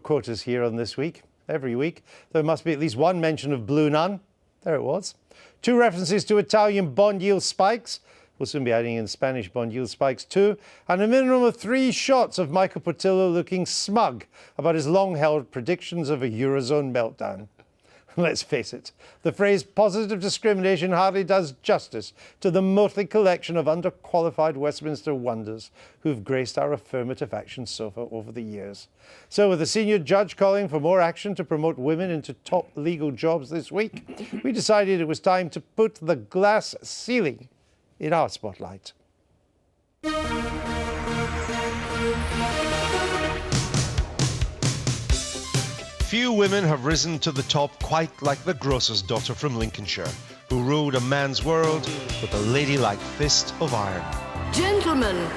Quotas here on This Week. Every week there must be at least one mention of Blue Nun. There it was. 2 references to Italian bond yield spikes. We'll soon be adding in Spanish bond yield spikes too. And a minimum of 3 shots of Michael Portillo looking smug about his long-held predictions of a Eurozone meltdown. Let's face it, the phrase positive discrimination hardly does justice to the motley collection of underqualified Westminster wonders who've graced our affirmative action sofa over the years. So with the senior judge calling for more action to promote women into top legal jobs this week, we decided it was time to put the glass ceiling in our spotlight. Few women have risen to the top quite like the grocer's daughter from Lincolnshire, who ruled a man's world with a ladylike fist of iron. Gentlemen,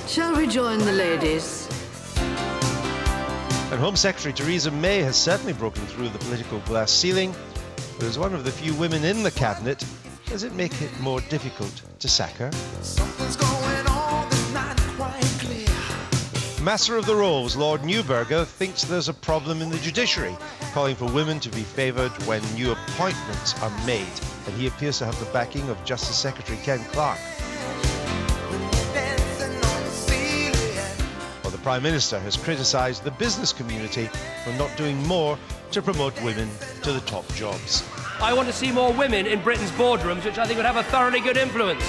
shall we join the ladies? And Home Secretary Theresa May has certainly broken through the political glass ceiling, but as one of the few women in the cabinet, does it make it more difficult to sack her? Something's going on that's not quite clear. Master of the Rolls, Lord Newburger, thinks there's a problem in the judiciary, calling for women to be favoured when new appointments are made, and he appears to have the backing of Justice Secretary Ken Clarke. While the Prime Minister has criticised the business community for not doing more to promote women to the top jobs. I want to see more women in Britain's boardrooms, which I think would have a thoroughly good influence.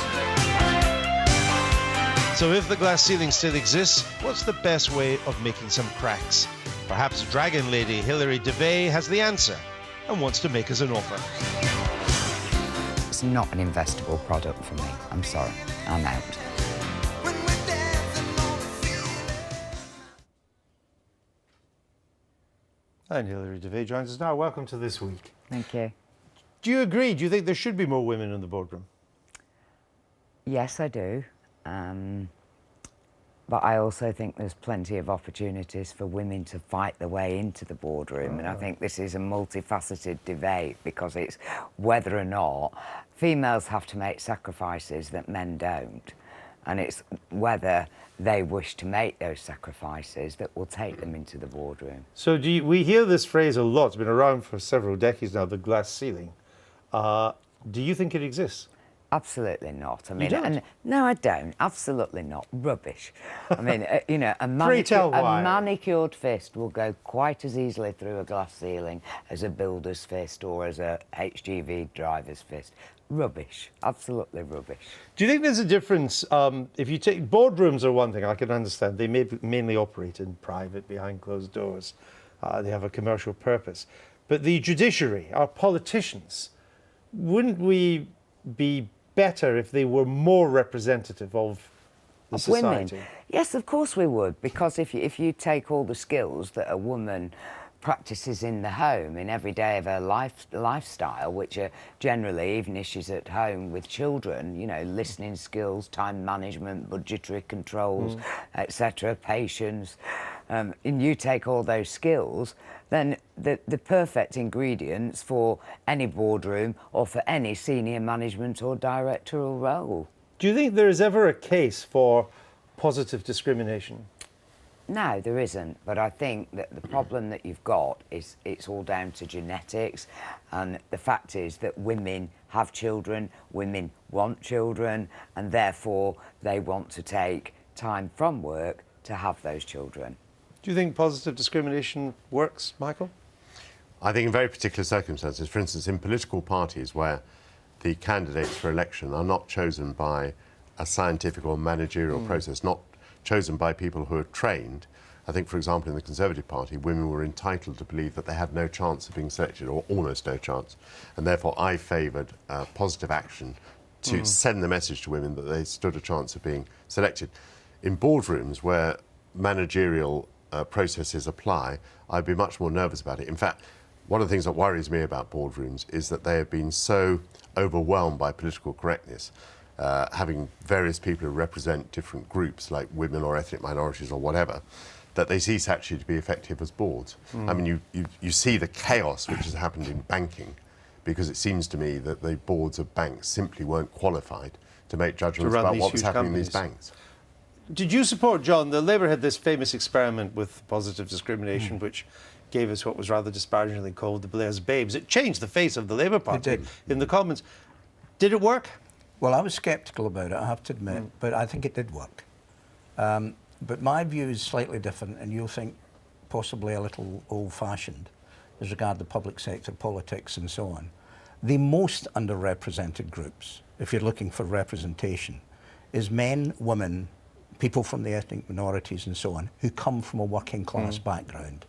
So if the glass ceiling still exists, what's the best way of making some cracks? Perhaps Dragon Lady Hilary Devey has the answer and wants to make us an offer. It's not an investable product for me. I'm sorry. I'm out. And Hilary Devey joins us now. Welcome to This Week. Thank you. Do you agree? Do you think there should be more women in the boardroom? Yes, I do. But I also think there's plenty of opportunities for women to fight their way into the boardroom. And I think this is a multifaceted debate because it's whether or not females have to make sacrifices that men don't. And it's whether they wish to make those sacrifices that will take them into the boardroom. So we hear this phrase a lot. It's been around for several decades now, the glass ceiling. Do you think it exists? Absolutely not. I mean, You don't? no, I don't. Absolutely not. Rubbish. I mean, you know, a tell why. manicured fist will go quite as easily through a glass ceiling as a builder's fist or as a HGV driver's fist. Rubbish. Absolutely rubbish. Do you think there's a difference? If you take boardrooms are one thing, I can understand. They mainly operate in private, behind closed doors. They have a commercial purpose. But the judiciary, our politicians, wouldn't we be better if they were more representative of the society? Women. Yes, of course we would, because if you take all the skills that a woman practices in the home, in every day of her lifestyle, which are generally, even if she's at home with children, you know, listening skills, time management, budgetary controls, etc., patience, and you take all those skills, then the perfect ingredients for any boardroom or for any senior management or directorial role. Do you think there is ever a case for positive discrimination? No, there isn't. But I think that the problem that you've got is it's all down to genetics. And the fact is that women have children, women want children, and therefore they want to take time from work to have those children. Do you think positive discrimination works, Michael? I think in very particular circumstances, for instance, in political parties where the candidates for election are not chosen by a scientific or managerial process, not chosen by people who are trained. I think, for example, in the Conservative Party, women were entitled to believe that they had no chance of being selected, or almost no chance, and therefore I favoured positive action to send the message to women that they stood a chance of being selected. In boardrooms where managerial processes apply, I'd be much more nervous about it. In fact, one of the things that worries me about boardrooms is that they have been so overwhelmed by political correctness, having various people who represent different groups like women or ethnic minorities or whatever, that they cease actually to be effective as boards. I mean, you see the chaos which has happened in banking, because it seems to me that the boards of banks simply weren't qualified to make judgments about what was happening in these banks. Did you support, John? The Labour had this famous experiment with positive discrimination, which gave us what was rather disparagingly called the Blair's Babes. It changed the face of the Labour Party in the Commons. Did it work? Well, I was sceptical about it, I have to admit, but I think it did work. But my view is slightly different, and you'll think possibly a little old-fashioned as regard to public sector politics and so on. The most underrepresented groups, if you're looking for representation, is men, women, people from the ethnic minorities and so on, who come from a working class background.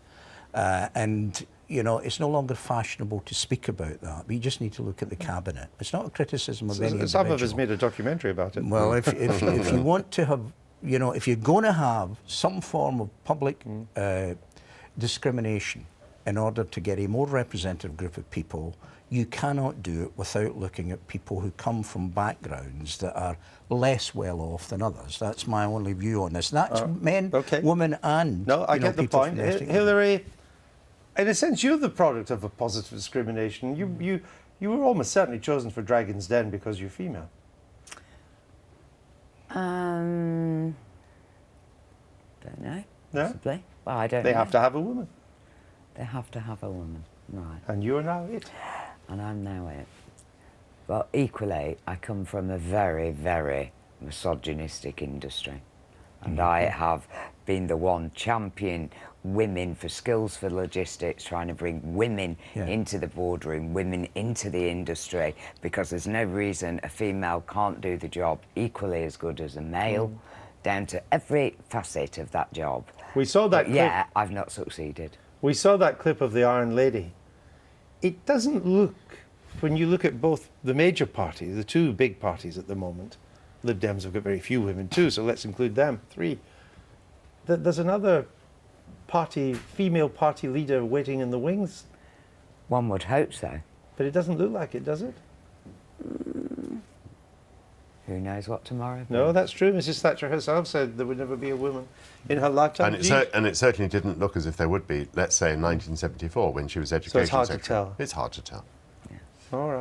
And, you know, it's no longer fashionable to speak about that. We just need to look at the cabinet. It's not a criticism of any individual. Some of us made a documentary about it. Well, if you want to have, you know, if you're going to have some form of public discrimination in order to get a more representative group of people, you cannot do it without looking at people who come from backgrounds that are less well off than others. That's my only view on this. That's men, women, and no, I get the point. Hilary, in a sense, you're the product of a positive discrimination. You were almost certainly chosen for Dragon's Den because you're female. Don't know. No? Possibly. Well, I don't know. They have to have a woman. They have to have a woman, right. And you're now it. And I'm now it. But equally, I come from a very, very misogynistic industry. And I have been the one champion women for skills for logistics, trying to bring women into the boardroom, women into the industry, because there's no reason a female can't do the job equally as good as a male, down to every facet of that job. We saw that clip. Yeah, I've not succeeded. We saw that clip of the Iron Lady. It doesn't look, when you look at both the major parties, the two big parties at the moment, Lib Dems have got very few women too, so let's include them, 3. There's another party, female party leader waiting in the wings. One would hope so. But it doesn't look like it, does it? Who knows what tomorrow brings? No, that's true. Mrs. Thatcher herself said there would never be a woman in her lifetime. And it certainly didn't look as if there would be, let's say, in 1974 when she was education secretary. So it's hard to tell. It's hard to tell. All right.